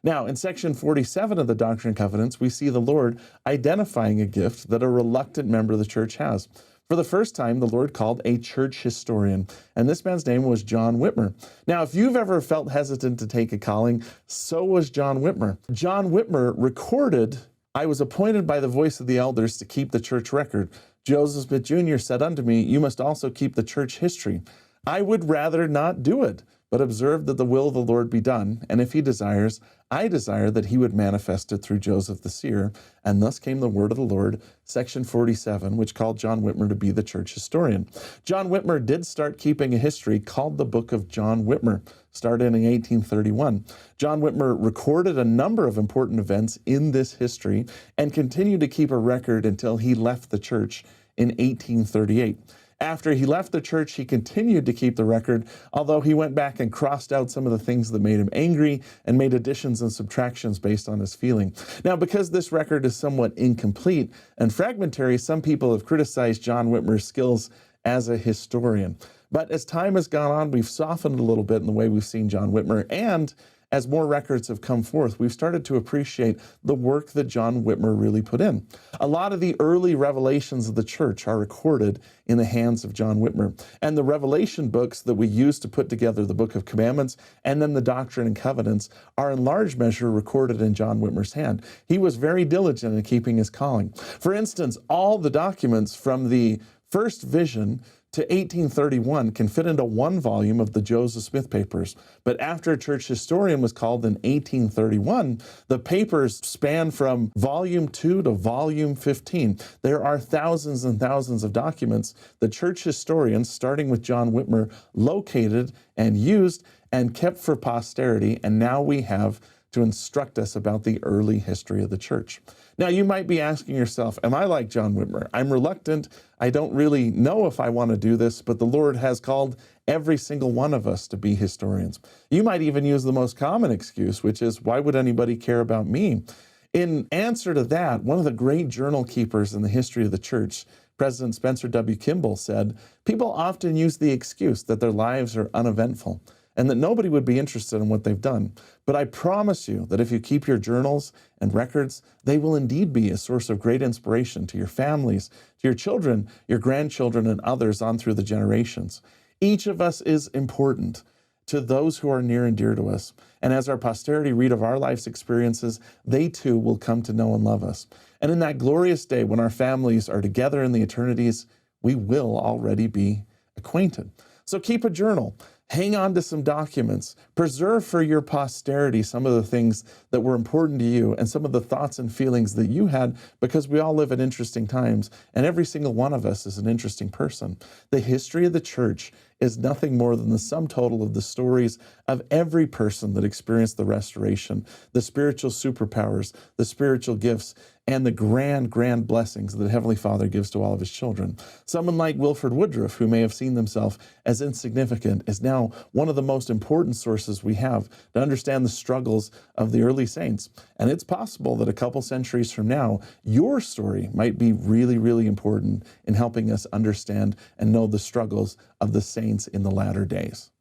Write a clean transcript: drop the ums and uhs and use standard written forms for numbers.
Now, in section 47 of the Doctrine and Covenants, we see the Lord identifying a gift that a reluctant member of the church has. For the first time, the Lord called a church historian, and this man's name was John Whitmer. Now, if you've ever felt hesitant to take a calling, so was John Whitmer. John Whitmer recorded, "I was appointed by the voice of the elders to keep the church record. Joseph Smith Jr. said unto me, you must also keep the church history. I would rather not do it, but observe that the will of the Lord be done. And if he desires, I desire that he would manifest it through Joseph the seer. And thus came the word of the Lord," section 47, which called John Whitmer to be the church historian. John Whitmer did start keeping a history called the Book of John Whitmer, started in 1831. John Whitmer recorded a number of important events in this history and continued to keep a record until he left the church in 1838. After he left the church, he continued to keep the record, although he went back and crossed out some of the things that made him angry and made additions and subtractions based on his feeling. Now, because this record is somewhat incomplete and fragmentary, some people have criticized John Whitmer's skills as a historian. But as time has gone on, we've softened a little bit in the way we've seen John Whitmer, and as more records have come forth, we've started to appreciate the work that John Whitmer really put in. A lot of the early revelations of the church are recorded in the hands of John Whitmer. And the revelation books that we use to put together the Book of Commandments and then the Doctrine and Covenants are in large measure recorded in John Whitmer's hand. He was very diligent in keeping his calling. For instance, all the documents from the first vision to 1831 can fit into one volume of the Joseph Smith papers. But after a church historian was called in 1831, the papers span from volume 2 to volume 15. There are thousands and thousands of documents the church historians, starting with John Whitmer, located and used and kept for posterity, and now we have to instruct us about the early history of the church. Now, you might be asking yourself, am I like John Whitmer? I'm reluctant. I don't really know if I want to do this, but the Lord has called every single one of us to be historians. You might even use the most common excuse, which is, why would anybody care about me? In answer to that, one of the great journal keepers in the history of the church, President Spencer W. Kimball, said, people often use the excuse that their lives are uneventful and that nobody would be interested in what they've done. But I promise you that if you keep your journals and records, they will indeed be a source of great inspiration to your families, to your children, your grandchildren, and others on through the generations. Each of us is important to those who are near and dear to us. And as our posterity read of our life's experiences, they too will come to know and love us. And in that glorious day when our families are together in the eternities, we will already be acquainted. So keep a journal. Hang on to some documents. Preserve for your posterity some of the things that were important to you and some of the thoughts and feelings that you had, because we all live at interesting times, and every single one of us is an interesting person. The history of the church is nothing more than the sum total of the stories of every person that experienced the restoration, the spiritual superpowers, the spiritual gifts, and the grand, grand blessings that the Heavenly Father gives to all of his children. Someone like Wilford Woodruff, who may have seen themselves as insignificant, is now one of the most important sources we have to understand the struggles of the early saints. And it's possible that a couple centuries from now, your story might be really, really important in helping us understand and know the struggles of the saints in the latter days.